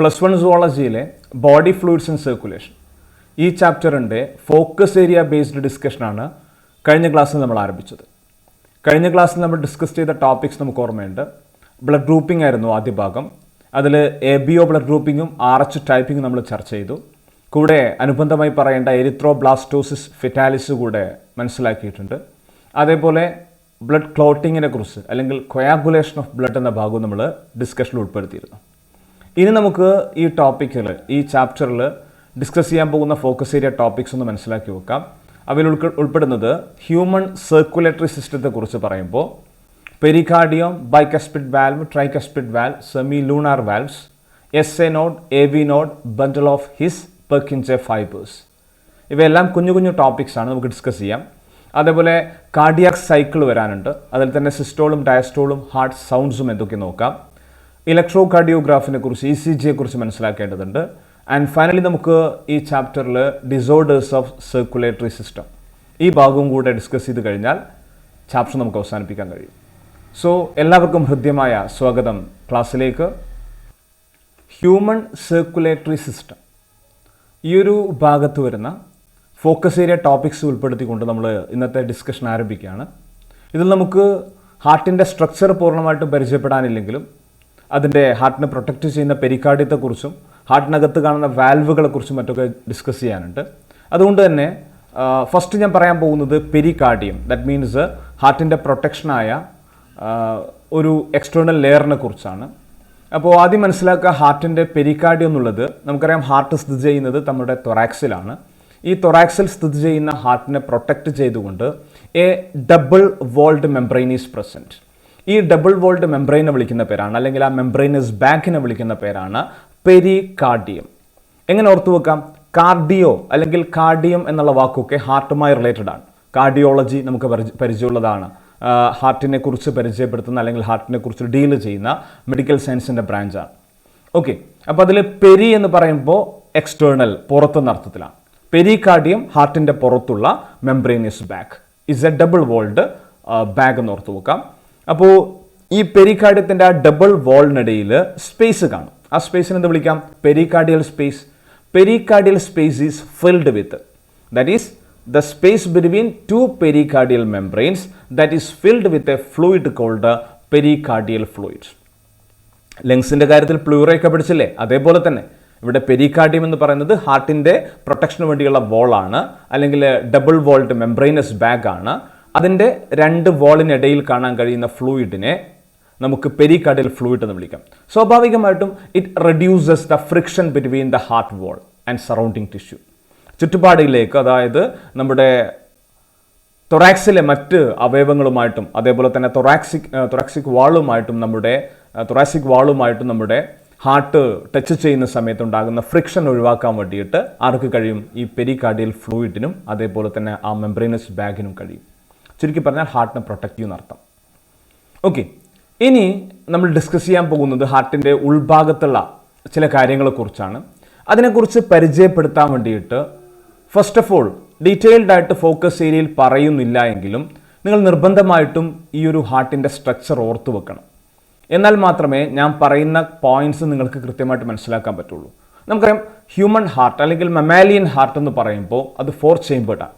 +1 സുവോളജിയിലെ body fluids and circulation ഈ ചാപ്റ്ററിൻ്റെ focus area based ഡിസ്കഷനാണ് കഴിഞ്ഞ ക്ലാസ്സിൽ നമ്മൾ ആരംഭിച്ചത്. കഴിഞ്ഞ ക്ലാസ്സിൽ നമ്മൾ ഡിസ്കസ് ചെയ്ത ടോപ്പിക്സ് നമുക്ക് ഓർമ്മയുണ്ട്. ബ്ലഡ് ഗ്രൂപ്പിംഗ് ആയിരുന്നു ആദ്യ ഭാഗം. അതിൽ ABO ബ്ലഡ് ഗ്രൂപ്പിങ്ങും RH ടൈപ്പിങ്ങും നമ്മൾ ചർച്ച ചെയ്തു. കൂടെ അനുബന്ധമായി പറയേണ്ട എരിത്രോബ്ലാസ്റ്റോസിസ് ഫെറ്റാലിസ് കൂടെ മനസ്സിലാക്കിയിട്ടുണ്ട്. അതേപോലെ ബ്ലഡ് ക്ലോട്ടിങ്ങിനെ കുറിച്ച് അല്ലെങ്കിൽ കൊയാഗുലേഷൻ ഓഫ് ബ്ലഡ് എന്ന ഭാഗവും നമ്മൾ ഡിസ്കഷനിൽ ഉൾപ്പെടുത്തിയിരുന്നു. ഇനി നമുക്ക് ഈ ടോപ്പിക്കിൽ ഈ ചാപ്റ്ററിൽ ഡിസ്കസ് ചെയ്യാൻ പോകുന്ന ഫോക്കസ് ഏരിയ ടോപ്പിക്സ് ഒന്ന് മനസ്സിലാക്കി വെക്കാം. അവയിൽ ഉൾപ്പെടുന്നത് ഹ്യൂമൻ സർക്കുലേറ്ററി സിസ്റ്റത്തെക്കുറിച്ച് പറയുമ്പോൾ pericardium, bicuspid valve, tricuspid valve, semi lunar valves, SA node, AV node, bundle of His, Purkinje fibres, ഇവയെല്ലാം കുഞ്ഞു കുഞ്ഞു ടോപ്പിക്സാണ്, നമുക്ക് ഡിസ്കസ് ചെയ്യാം. അതേപോലെ കാർഡിയാക് സൈക്കിൾ വരാനുണ്ട്. അതിൽ തന്നെ സിസ്റ്റോളും ഡയസ്റ്റോളും ഹാർട്ട് സൗണ്ട്സും എന്തൊക്കെ നോക്കാം. ഇലക്ട്രോ കാർഡിയോഗ്രാഫിനെ കുറിച്ച് ECGയെ കുറിച്ച് മനസ്സിലാക്കേണ്ടതുണ്ട്. ആൻഡ് ഫൈനലി നമുക്ക് ഈ ചാപ്റ്ററിൽ ഡിസോർഡേഴ്സ് ഓഫ് സർക്കുലേറ്ററി സിസ്റ്റം ഈ ഭാഗവും കൂടെ ഡിസ്കസ് ചെയ്ത് കഴിഞ്ഞാൽ ചാപ്റ്റർ നമുക്ക് അവസാനിപ്പിക്കാൻ കഴിയും. സോ എല്ലാവർക്കും ഹൃദ്യമായ സ്വാഗതം ക്ലാസ്സിലേക്ക്. ഹ്യൂമൻ സർക്കുലേറ്ററി സിസ്റ്റം ഈ ഒരു ഭാഗത്ത് വരുന്ന ഫോക്കസ് ഏരിയ ടോപ്പിക്സ് ഉൾപ്പെടുത്തിക്കൊണ്ട് നമ്മൾ ഇന്നത്തെ ഡിസ്കഷൻ ആരംഭിക്കുകയാണ്. ഇതിൽ നമുക്ക് ഹാർട്ടിൻ്റെ സ്ട്രക്ചർ പൂർണ്ണമായിട്ടും പരിചയപ്പെടാനില്ലെങ്കിലും അതിൻ്റെ ഹാർട്ടിനെ പ്രൊട്ടക്റ്റ് ചെയ്യുന്ന പെരികാർഡിയത്തെക്കുറിച്ചും ഹാർട്ടിനകത്ത് കാണുന്ന വാൽവുകളെക്കുറിച്ചും മറ്റൊക്കെ ഡിസ്കസ് ചെയ്യാനുണ്ട്. അതുകൊണ്ട് തന്നെ ഫസ്റ്റ് ഞാൻ പറയാൻ പോകുന്നത് പെരികാർഡിയം, ദാറ്റ് മീൻസ് ഹാർട്ടിൻ്റെ പ്രൊട്ടക്ഷനായ ഒരു എക്സ്റ്റേണൽ ലെയറിനെ കുറിച്ചാണ്. അപ്പോൾ ആദ്യം മനസ്സിലാക്കുക, ഹാർട്ടിൻ്റെ പെരികാർഡിയം എന്നുള്ളത് നമുക്കറിയാം. ഹാർട്ട് സ്ഥിതി ചെയ്യുന്നത് നമ്മുടെ തൊറാക്സിലാണ്. ഈ തൊറാക്സിൽ സ്ഥിതി ചെയ്യുന്ന ഹാർട്ടിനെ പ്രൊട്ടക്റ്റ് ചെയ്തുകൊണ്ട് A double would membrane is present. ഈ ഡബിൾ വോൾഡ് മെംബ്രെയിനെ വിളിക്കുന്ന പേരാണ്, അല്ലെങ്കിൽ ആ മെംബ്രെയിനസ് ബാഗിനെ വിളിക്കുന്ന പേരാണ് പെരികാർഡിയം. എങ്ങനെ ഓർത്തു വെക്കാം? കാർഡിയോ അല്ലെങ്കിൽ കാർഡിയം എന്നുള്ള വാക്കൊക്കെ ഹാർട്ടുമായി റിലേറ്റഡ് ആണ്. കാർഡിയോളജി നമുക്ക് പരിചയമുള്ളതാണ്. ഹാർട്ടിനെ കുറിച്ച് പരിചയപ്പെടുത്തുന്ന അല്ലെങ്കിൽ ഹാർട്ടിനെ കുറിച്ച് ഡീൽ ചെയ്യുന്ന മെഡിക്കൽ സയൻസിൻ്റെ ബ്രാഞ്ചാണ്. ഓക്കെ, അപ്പോൾ അതിൽ പെരി എന്ന് പറയുമ്പോൾ എക്സ്റ്റേണൽ, പുറത്തുനിന്ന അർത്ഥത്തിലാണ്. പെരികാർഡിയം ഹാർട്ടിൻ്റെ പുറത്തുള്ള membranous bag is A double would bag എന്ന് ഓർത്ത് വെക്കാം. അപ്പോൾ ഈ പെരികാർഡിയത്തിൻ്റെ ആ ഡബിൾ വോളിനിടയിൽ സ്പേസ് കാണും. ആ സ്പേസിന് എന്ത് വിളിക്കാം? Pericardial space. Pericardial space is filled with, that is the space between two pericardial membranes that is filled with a fluid called pericardial fluid. ലങ്സിൻ്റെ കാര്യത്തിൽ പ്ലൂറയൊക്കെ പഠിച്ചില്ലേ? അതേപോലെ തന്നെ ഇവിടെ പെരികാർഡിയം എന്ന് പറയുന്നത് ഹാർട്ടിൻ്റെ പ്രൊട്ടക്ഷന് വേണ്ടിയുള്ള വോളാണ്, അല്ലെങ്കിൽ ഡബിൾ വോൾഡ് മെംബ്രെയിനസ് ബാഗ് ആണ്. അതിൻ്റെ രണ്ട് വോളിനിടയിൽ കാണാൻ കഴിയുന്ന ഫ്ലൂയിഡിനെ നമുക്ക് പെരികാർഡിയൽ ഫ്ലൂയിഡ് എന്ന് വിളിക്കാം. സ്വാഭാവികമായിട്ടും it reduces the friction between the heart wall and surrounding tissue. ചുറ്റുപാടിലേക്ക്, അതായത് നമ്മുടെ തൊറാക്സിലെ മറ്റ് അവയവങ്ങളുമായിട്ടും അതേപോലെ തന്നെ തൊറാക്സിക് വാളുമായിട്ടും നമ്മുടെ ഹാർട്ട് ടച്ച് ചെയ്യുന്ന സമയത്തുണ്ടാകുന്ന ഫ്രിക്ഷൻ ഒഴിവാക്കാൻ വേണ്ടിയിട്ട് ആർക്ക് കഴിയും? ഈ പെരികാർഡിയൽ ഫ്ലൂയിഡിനും അതേപോലെ തന്നെ ആ മെംബ്രെയിനസ് ബാഗിനും കഴിയും. ചുരുക്കി പറഞ്ഞാൽ ഹാർട്ടിനെ പ്രൊട്ടക്റ്റ് ചെയ്യുന്നർത്ഥം. ഓക്കെ, ഇനി നമ്മൾ ഡിസ്കസ് ചെയ്യാൻ പോകുന്നത് ഹാർട്ടിൻ്റെ ഉൾഭാഗത്തുള്ള ചില കാര്യങ്ങളെക്കുറിച്ചാണ്. അതിനെക്കുറിച്ച് പരിചയപ്പെടുത്താൻ വേണ്ടിയിട്ട് ഫസ്റ്റ് ഓഫ് ഓൾ ഡീറ്റെയിൽഡ് ആയിട്ട് ഫോക്കസ് ഏരിയയിൽ പറയുന്നില്ല എങ്കിലും നിങ്ങൾ നിർബന്ധമായിട്ടും ഈ ഒരു ഹാർട്ടിൻ്റെ സ്ട്രക്ചർ ഓർത്തു വെക്കണം. എന്നാൽ മാത്രമേ ഞാൻ പറയുന്ന പോയിന്റ്സ് നിങ്ങൾക്ക് കൃത്യമായിട്ട് മനസ്സിലാക്കാൻ പറ്റുള്ളൂ. നമുക്കറിയാം, ഹ്യൂമൻ ഹാർട്ട് അല്ലെങ്കിൽ മമാലിയൻ ഹാർട്ട് എന്ന് പറയുമ്പോൾ അത് 4 ചേമ്പേർഡാണ്.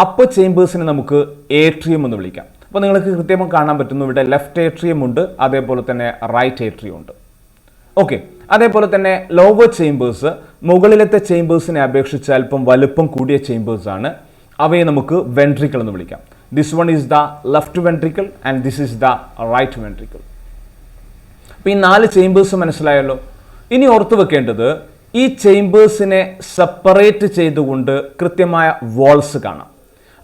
അപ്പർ ചേമ്പേഴ്സിനെ നമുക്ക് ഏട്രിയം എന്ന് വിളിക്കാം. അപ്പോൾ നിങ്ങൾക്ക് കൃത്യമായി കാണാൻ പറ്റുന്നു, ഇവിടെ ലെഫ്റ്റ് ഏട്രിയം ഉണ്ട്, അതേപോലെ തന്നെ റൈറ്റ് ഏട്രിയം ഉണ്ട്. ഓക്കെ, അതേപോലെ തന്നെ ലോവർ ചേമ്പേഴ്സ് മുകളിലത്തെ ചേമ്പേഴ്സിനെ അപേക്ഷിച്ച് അല്പം വലുപ്പം കൂടിയ ചേമ്പേഴ്സ് ആണ്. അവയെ നമുക്ക് വെൻട്രിക്കിൾ എന്ന് വിളിക്കാം. This one is the left ventricle and this is the right ventricle. അപ്പോൾ ഈ 4 ചേമ്പേഴ്സ് മനസ്സിലായല്ലോ. ഇനി ഓർത്തു വെക്കേണ്ടത്, ഈ ചേമ്പേഴ്സിനെ സെപ്പറേറ്റ് ചെയ്തുകൊണ്ട് കൃത്യമായ വാൾസ് കാണാം.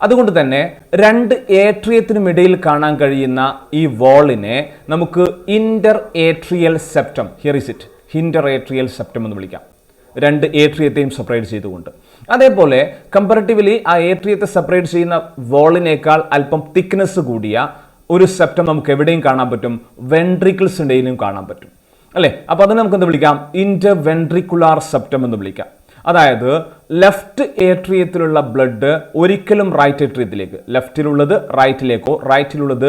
അതുകൊണ്ട് തന്നെ 2 ഏട്രിയത്തിനും ഇടയിൽ കാണാൻ കഴിയുന്ന ഈ വാളിനെ നമുക്ക് Inter atrial septum, here is it, Inter atrial septum എന്ന് വിളിക്കാം. 2 ഏട്രിയത്തെയും സെപ്പറേറ്റ് ചെയ്തുകൊണ്ട്. അതേപോലെ കമ്പാരിറ്റീവ്ലി ആ ഏട്രിയത്തെ സെപ്പറേറ്റ് ചെയ്യുന്ന വാളിനേക്കാൾ അല്പം തിക്നെസ് കൂടിയ ഒരു സെപ്റ്റം നമുക്ക് എവിടെയും കാണാൻ പറ്റും? വെൻട്രിക്കിൾസിൻ്റെയിലും കാണാൻ പറ്റും, അല്ലേ? അപ്പോൾ അതിനെ നമുക്ക് എന്ത് വിളിക്കാം? ഇന്റർ വെൻട്രിക്കുലാർ സെപ്റ്റം എന്ന് വിളിക്കാം. അതായത് ലെഫ്റ്റ് ഏട്രിയത്തിലുള്ള ബ്ലഡ് ഒരിക്കലും റൈറ്റ് ഏട്രിയത്തിലേക്ക്, ലെഫ്റ്റിലുള്ളത് റൈറ്റിലേക്കോ റൈറ്റിലുള്ളത്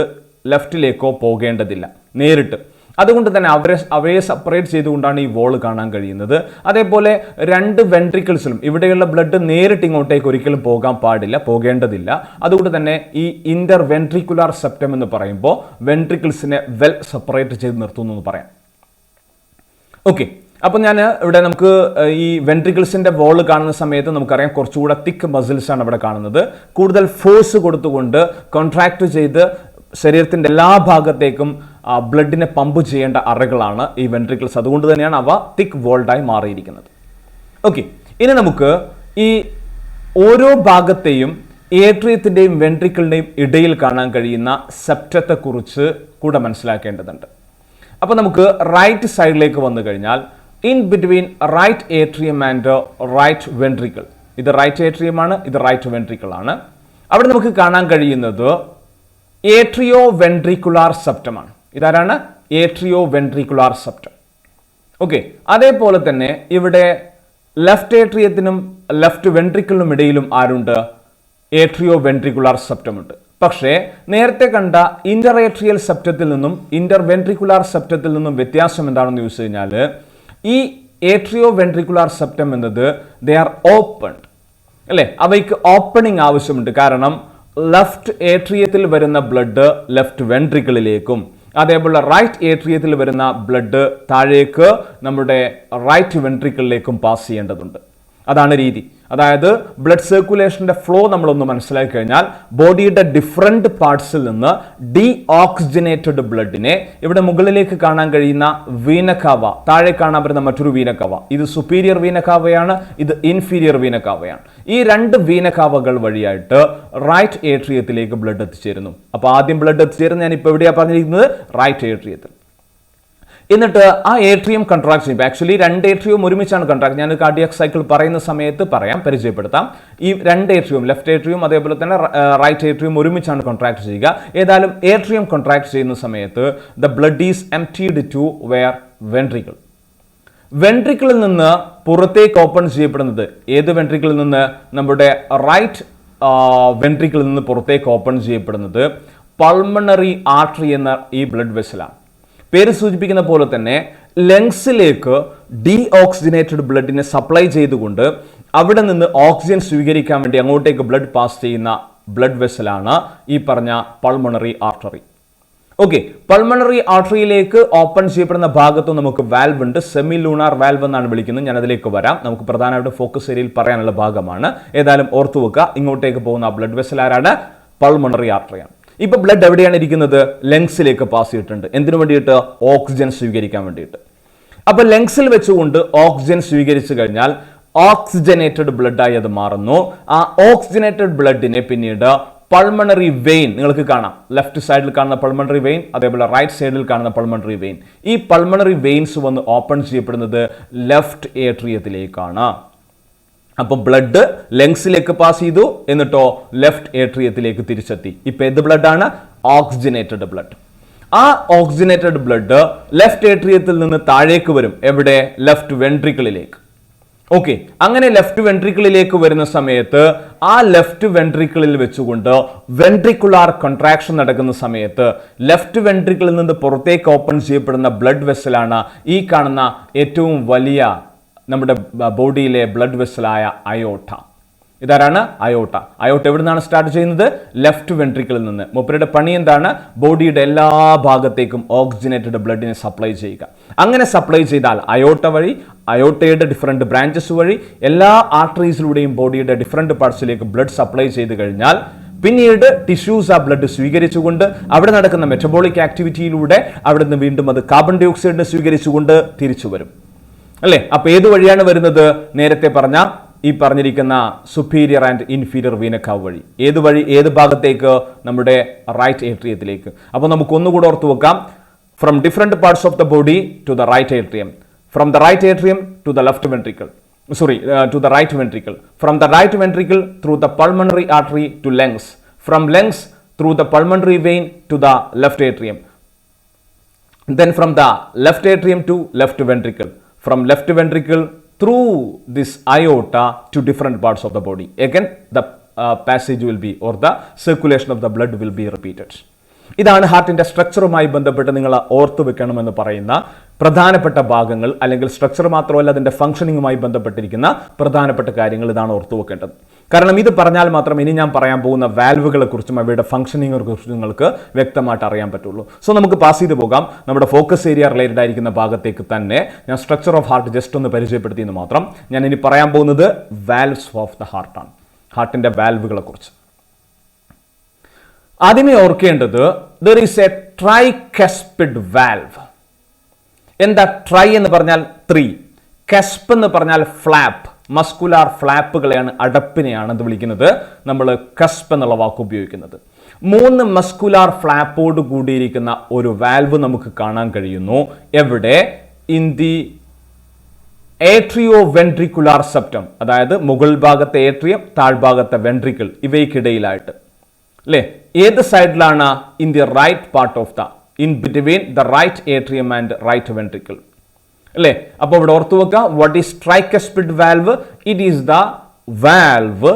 ലെഫ്റ്റിലേക്കോ പോകേണ്ടതില്ല. നേരിട്ട് അതുകൊണ്ട് തന്നെ അവയെ സെപ്പറേറ്റ് ചെയ്തുകൊണ്ടാണ് ഈ വോൾ കാണാൻ കഴിയുന്നത്. അതേപോലെ രണ്ട് വെൻട്രിക്കിൾസിലും ഇവിടെയുള്ള ബ്ലഡ് നേരിട്ട് ഇങ്ങോട്ടേക്ക് ഒരിക്കലും പോകേണ്ടതില്ല. അതുകൊണ്ട് തന്നെ ഈ ഇന്റർ വെൻട്രിക്കുലാർ സെപ്റ്റം എന്ന് പറയുമ്പോൾ വെൻട്രിക്കിൾസിനെ വെൽ സെപ്പറേറ്റ് ചെയ്ത് നിർത്തുന്നു എന്ന് പറയാം. ഓക്കെ, അപ്പോൾ ഞാൻ ഇവിടെ നമുക്ക് ഈ വെൻട്രിക്കിൾസിന്റെ വോൾ കാണുന്ന സമയത്ത് നമുക്കറിയാം കുറച്ചുകൂടെ തിക്ക് മസിൽസ് ആണ് ഇവിടെ കാണുന്നത്. കൂടുതൽ ഫോഴ്സ് കൊടുത്തുകൊണ്ട് കോൺട്രാക്ട് ചെയ്ത് ശരീരത്തിന്റെ എല്ലാ ഭാഗത്തേക്കും ബ്ലഡിനെ പമ്പ് ചെയ്യേണ്ട അറകളാണ് ഈ വെൻട്രിക്കിൾസ്. അതുകൊണ്ട് തന്നെയാണ് അവ തിക്ക് വോൾഡായി മാറിയിരിക്കുന്നത്. ഓക്കെ, ഇനി നമുക്ക് ഈ ഓരോ ഭാഗത്തെയും ഏട്രിയത്തിന്റെയും വെൻട്രിക്കിളിന്റെയും ഇടയിൽ കാണാൻ കഴിയുന്ന സെപ്റ്റത്തെക്കുറിച്ച് കൂടെ മനസ്സിലാക്കേണ്ടതുണ്ട്. അപ്പോൾ നമുക്ക് റൈറ്റ് സൈഡിലേക്ക് വന്നു കഴിഞ്ഞാൽ in between right atrium and right ventricle, ഇത് റൈറ്റ് ഏട്രിയം ആണ്, ഇത് റൈറ്റ് വെൻട്രിക്കിൾ ആണ്. അവിടെ നമുക്ക് കാണാൻ കഴിയുന്നത് ഏട്രിയോ വെൻട്രിക്കുലാർ സെപ്റ്റമാണ്. ഇതാരാണ്? Atrio ventricular septum. ഓക്കെ, അതേപോലെ തന്നെ ഇവിടെ ലെഫ്റ്റ് ഏട്രിയത്തിനും ലെഫ്റ്റ് വെൻട്രിക്കിളിനും ഇടയിലും ആരുണ്ട്? ഏട്രിയോ വെൻട്രിക്കുലാർ സെപ്റ്റം ഉണ്ട്. പക്ഷേ നേരത്തെ കണ്ട ഇന്റർ ഏട്രിയൽ സെപ്റ്റത്തിൽ നിന്നും ഇന്റർ വെൻട്രിക്കുലാർ സെപ്റ്റത്തിൽ നിന്നും വ്യത്യാസം എന്താണെന്ന് ചോദിച്ചു കഴിഞ്ഞാൽ ഈ ഏട്രിയോ വെൻട്രിക്കുലാർ സെപ്റ്റം എന്നത് ദേ ആർ ഓപ്പൺഡ് അല്ലേ, അവയ്ക്ക് ഓപ്പണിംഗ് ആവശ്യമുണ്ട്. കാരണം ലെഫ്റ്റ് ഏട്രിയത്തിൽ വരുന്ന ബ്ലഡ് ലെഫ്റ്റ് വെൻട്രിക്കിളിലേക്കും അതേപോലെ റൈറ്റ് ഏട്രിയത്തിൽ വരുന്ന ബ്ലഡ് താഴേക്ക് നമ്മുടെ റൈറ്റ് വെൻട്രിക്കിളിലേക്കും പാസ് ചെയ്യേണ്ടതുണ്ട്. അതാണ് രീതി. അതായത് ബ്ലഡ് സർക്കുലേഷന്റെ ഫ്ലോ നമ്മളൊന്ന് മനസ്സിലാക്കി കഴിഞ്ഞാൽ ബോഡിയുടെ ഡിഫറെന്റ് പാർട്സിൽ നിന്ന് ഡീ ഓക്സിജനേറ്റഡ് ബ്ലഡിനെ ഇവിടെ മുകളിലേക്ക് കാണാൻ കഴിയുന്ന വീനക്കാവ, താഴെ കാണാൻ പറ്റുന്ന മറ്റൊരു വീനക്കാവ, ഇത് സുപ്പീരിയർ വീനക്കാവയാണ്, ഇത് ഇൻഫീരിയർ വീനക്കാവയാണ്. ഈ രണ്ട് വീനക്കാവകൾ വഴിയായിട്ട് റൈറ്റ് ഏട്രിയത്തിലേക്ക് ബ്ലഡ് എത്തിച്ചേരുന്നു. അപ്പോൾ ആദ്യം ബ്ലഡ് എത്തിച്ചേരുന്നത് ഞാൻ ഇപ്പോൾ എവിടെയാണ് പറഞ്ഞിരിക്കുന്നത്? റൈറ്റ് ഏട്രിയത്തിൽ. എന്നിട്ട് ആ ഏട്രിയം കൺട്രാക്ട് ചെയ്യുമ്പോൾ ആക്ച്വലി രണ്ട് ഏട്രിയവും ഒരുമിച്ചാണ് കൺട്രാക്ട്. ഞാൻ കാർഡിയാക് സൈക്കിൾ പറയുന്ന സമയത്ത് പരിചയപ്പെടുത്താം. ഈ രണ്ട് ഏട്രിയവും ലെഫ്റ്റ് ഏട്രിയം അതേപോലെ തന്നെ റൈറ്റ് ഏട്രിയം ഒരുമിച്ചാണ് കോൺട്രാക്ട് ചെയ്യുക. ഏതായാലും ഏട്രിയം കോൺട്രാക്ട് ചെയ്യുന്ന സമയത്ത് the blood is emptied to where ventricle. വെൻട്രിക്കിളിൽ നിന്ന് പുറത്തേക്ക് ഓപ്പൺ ചെയ്യപ്പെടുന്നത് ഏത് വെൻട്രിക്കിളിൽ നിന്ന്? നമ്മുടെ റൈറ്റ് വെൻട്രിക്കിളിൽ നിന്ന് പുറത്തേക്ക് ഓപ്പൺ ചെയ്യപ്പെടുന്നത് പൾമണറി ആർട്ടറി എന്ന ഈ ബ്ലഡ് വെസലാണ്. പേര് സൂചിപ്പിക്കുന്ന പോലെ തന്നെ ലങ്സിലേക്ക് ഡീ ഓക്സിജനേറ്റഡ് ബ്ലഡിനെ സപ്ലൈ ചെയ്തുകൊണ്ട് അവിടെ നിന്ന് ഓക്സിജൻ സ്വീകരിക്കാൻ വേണ്ടി അങ്ങോട്ടേക്ക് ബ്ലഡ് പാസ് ചെയ്യുന്ന ബ്ലഡ് വെസലാണ് ഈ പറഞ്ഞ പൾമണറി ആർട്ടറി. ഓക്കെ, പൾമണറി ആർട്ടറിയിലേക്ക് ഓപ്പൺ ചെയ്യപ്പെടുന്ന ഭാഗത്ത് നമുക്ക് വാൽവ് ഉണ്ട്. സെമി ലൂണാർ വാൽവ് എന്നാണ് വിളിക്കുന്നത്. ഞാൻ അതിലേക്ക് വരാം. നമുക്ക് പ്രധാനമായിട്ട് ഫോക്കസ് ഏരിയയിൽ പറയാനുള്ള ഭാഗമാണ്. ഏതായാലും ഓർത്തു വെക്കുക, ഇങ്ങോട്ടേക്ക് പോകുന്ന ബ്ലഡ് വെസൽ ആരാണ്? പൾമണറി ആർട്ടറിയാണ്. ഇപ്പൊ ബ്ലഡ് എവിടെയാണ് ഇരിക്കുന്നത്? ലങ്സിലേക്ക് പാസ് ചെയ്തിട്ടുണ്ട്. എന്തിനു വേണ്ടിയിട്ട്? ഓക്സിജൻ സ്വീകരിക്കാൻ വേണ്ടിയിട്ട്. അപ്പൊ ലങ്സിൽ വെച്ചുകൊണ്ട് ഓക്സിജൻ സ്വീകരിച്ചു കഴിഞ്ഞാൽ ഓക്സിജനേറ്റഡ് ബ്ലഡായി അത് മാറുന്നു. ആ ഓക്സിജനേറ്റഡ് ബ്ലഡിനെ പിന്നീട് പൾമണറി വെയിൻ, നിങ്ങൾക്ക് കാണാം ലെഫ്റ്റ് സൈഡിൽ കാണുന്ന പൾമണറി വെയിൻ, അതേപോലെ റൈറ്റ് സൈഡിൽ കാണുന്ന പൾമണറി വെയിൻ. ഈ പൾമണറി വെയിൻസ് വന്ന് ഓപ്പൺ ചെയ്യപ്പെടുന്നത് ലെഫ്റ്റ് ഏട്രിയത്തിലേക്കാണ്. അപ്പൊ ബ്ലഡ് ലങ്സിലേക്ക് പാസ് ചെയ്തു, എന്നിട്ടോ ലെഫ്റ്റ് ഏട്രിയത്തിലേക്ക് തിരിച്ചെത്തി. ഇപ്പൊ ഏത് ബ്ലഡാണ്? Oxygenated blood. ആ ഓക്സിജനേറ്റഡ് ബ്ലഡ് ലെഫ്റ്റ് ഏട്രിയത്തിൽ നിന്ന് താഴേക്ക് വരും. എവിടെ? ലെഫ്റ്റ് വെൻട്രിക്കിളിലേക്ക്. ഓക്കെ, അങ്ങനെ ലെഫ്റ്റ് വെൻട്രിക്കിളിലേക്ക് വരുന്ന സമയത്ത് ആ ലെഫ്റ്റ് വെൻട്രിക്കിളിൽ വെച്ചുകൊണ്ട് വെൻട്രിക്കുലാർ കോൺട്രാക്ഷൻ നടക്കുന്ന സമയത്ത് ലെഫ്റ്റ് വെൻട്രിക്കിളിൽ നിന്ന് പുറത്തേക്ക് ഓപ്പൺ ചെയ്യപ്പെടുന്ന ബ്ലഡ് വെസലാണ് ഈ കാണുന്ന ഏറ്റവും വലിയ നമ്മുടെ ബോഡിയിലെ ബ്ലഡ് വെസലായ അയോട്ട. ഇതാരാണ്? അയോട്ട. അയോട്ട എവിടെ നിന്നാണ് സ്റ്റാർട്ട് ചെയ്യുന്നത്? ലെഫ്റ്റ് വെൻട്രിക്കിളിൽ നിന്ന്. മൂപ്പരുടെ പണി എന്താണ്? ബോഡിയുടെ എല്ലാ ഭാഗത്തേക്കും ഓക്സിജനേറ്റഡ് ബ്ലഡിനെ സപ്ലൈ ചെയ്യുക. അങ്ങനെ സപ്ലൈ ചെയ്താൽ അയോട്ട വഴി, അയോട്ടയുടെ ഡിഫറെന്റ് ബ്രാഞ്ചസ് വഴി എല്ലാ ആർട്ടറീസിലൂടെയും ബോഡിയുടെ ഡിഫറെന്റ് പാർട്സിലേക്ക് ബ്ലഡ് സപ്ലൈ ചെയ്ത് കഴിഞ്ഞാൽ പിന്നീട് ടിഷ്യൂസ് ആ ബ്ലഡ് സ്വീകരിച്ചുകൊണ്ട് അവിടെ നടക്കുന്ന മെറ്റബോളിക് ആക്ടിവിറ്റിയിലൂടെ അവിടെ നിന്ന് വീണ്ടും അത് കാർബൺ ഡൈ ഓക്സൈഡിനെ സ്വീകരിച്ചുകൊണ്ട് തിരിച്ചു വരും അല്ലേ? അപ്പൊ ഏത് വഴിയാണ് വരുന്നത്? നേരത്തെ പറഞ്ഞ ഈ പറഞ്ഞിരിക്കുന്ന സുപ്പീരിയർ ആൻഡ് ഇൻഫീരിയർ വീനക്കാവ് വഴി. ഏത് വഴി? ഏത് ഭാഗത്തേക്ക്? നമ്മുടെ റൈറ്റ് ഏട്രിയത്തിലേക്ക്. അപ്പോൾ നമുക്ക് ഒന്നുകൂടെ ഓർത്ത് വെക്കാം. From different parts of the body to the right atrium, from the right atrium to the left ventricle, to the right ventricle, from the right ventricle through the pulmonary artery to lungs, from lungs through the pulmonary vein to the left atrium, then from the left atrium to left ventricle, from left ventricle through this aorta to different parts of the body. Again the passage will be, or the circulation of the blood will be repeated. ഇതാണ് ഹാർട്ടിന്റെ സ്ട്രക്ചറുമായി ബന്ധപ്പെട്ട് നിങ്ങൾ ഓർത്തു വെക്കണമെന്ന് പറയുന്ന പ്രധാനപ്പെട്ട ഭാഗങ്ങൾ, അല്ലെങ്കിൽ സ്ട്രക്ചർ മാത്രമല്ല അതിന്റെ ഫംഗ്ഷനിങ്ങുമായി ബന്ധപ്പെട്ടിരിക്കുന്ന പ്രധാനപ്പെട്ട കാര്യങ്ങൾ. ഇതാണ് ഓർത്തു വെക്കേണ്ടത്. കാരണം ഇത് പറഞ്ഞാൽ മാത്രം ഇനി ഞാൻ പറയാൻ പോകുന്ന വാൽവുകളെ കുറിച്ചും അവയുടെ ഫംഗ്ഷനിങ്ങിനെ കുറിച്ചും നിങ്ങൾക്ക് വ്യക്തമായിട്ട് അറിയാൻ പറ്റുള്ളൂ. സോ നമുക്ക് പാസ് ചെയ്ത് പോകാം. നമ്മുടെ ഫോക്കസ് ഏരിയ റിലേറ്റഡ് ആയിരിക്കുന്ന ഭാഗത്തേക്ക് തന്നെ ഞാൻ സ്ട്രക്ചർ ഓഫ് ഹാർട്ട് ജസ്റ്റ് ഒന്ന് പരിചയപ്പെടുത്തിയെന്ന് മാത്രം. ഞാൻ ഇനി പറയാൻ പോകുന്നത് വാൽവ്സ് ഓഫ് ദ ഹാർട്ടാണ്, ഹാർട്ടിന്റെ വാൽവുകളെ കുറിച്ച്. ആദ്യമേ ഓർക്കേണ്ടത് there is a tricuspid valve. എന്താ ട്രൈ എന്ന് പറഞ്ഞാൽ 3, കസ്പ് എന്ന് പറഞ്ഞാൽ ഫ്ലാപ്പ്, മസ്കുലാർ ഫ്ലാപ്പുകളെയാണ്, അടപ്പിനെയാണ് ഇത് വിളിക്കുന്നത്. നമ്മൾ കസ്പ് എന്നുള്ള വാക്ക് ഉപയോഗിക്കുന്നത്. 3 മസ്കുലാർ ഫ്ലാപ്പോട് കൂടിയിരിക്കുന്ന ഒരു വാൽവ് നമുക്ക് കാണാൻ കഴിയുന്നു. എവിടെ? In the atrio ventricular septum, അതായത് മുകൾ ഭാഗത്തെ ഏട്രിയം, താഴ്ഭാഗത്തെ വെൻട്രിക്കിൾ, ഇവയ്ക്കിടയിലായിട്ട് അല്ലേ? ഏത് സൈഡിലാണ്? In the right part of the, in between the right atrium and right ventricle അല്ലേ? അപ്പോൾ ഇവിടെ ഓർത്തു വെക്കുക, what is tricuspid valve? It is the valve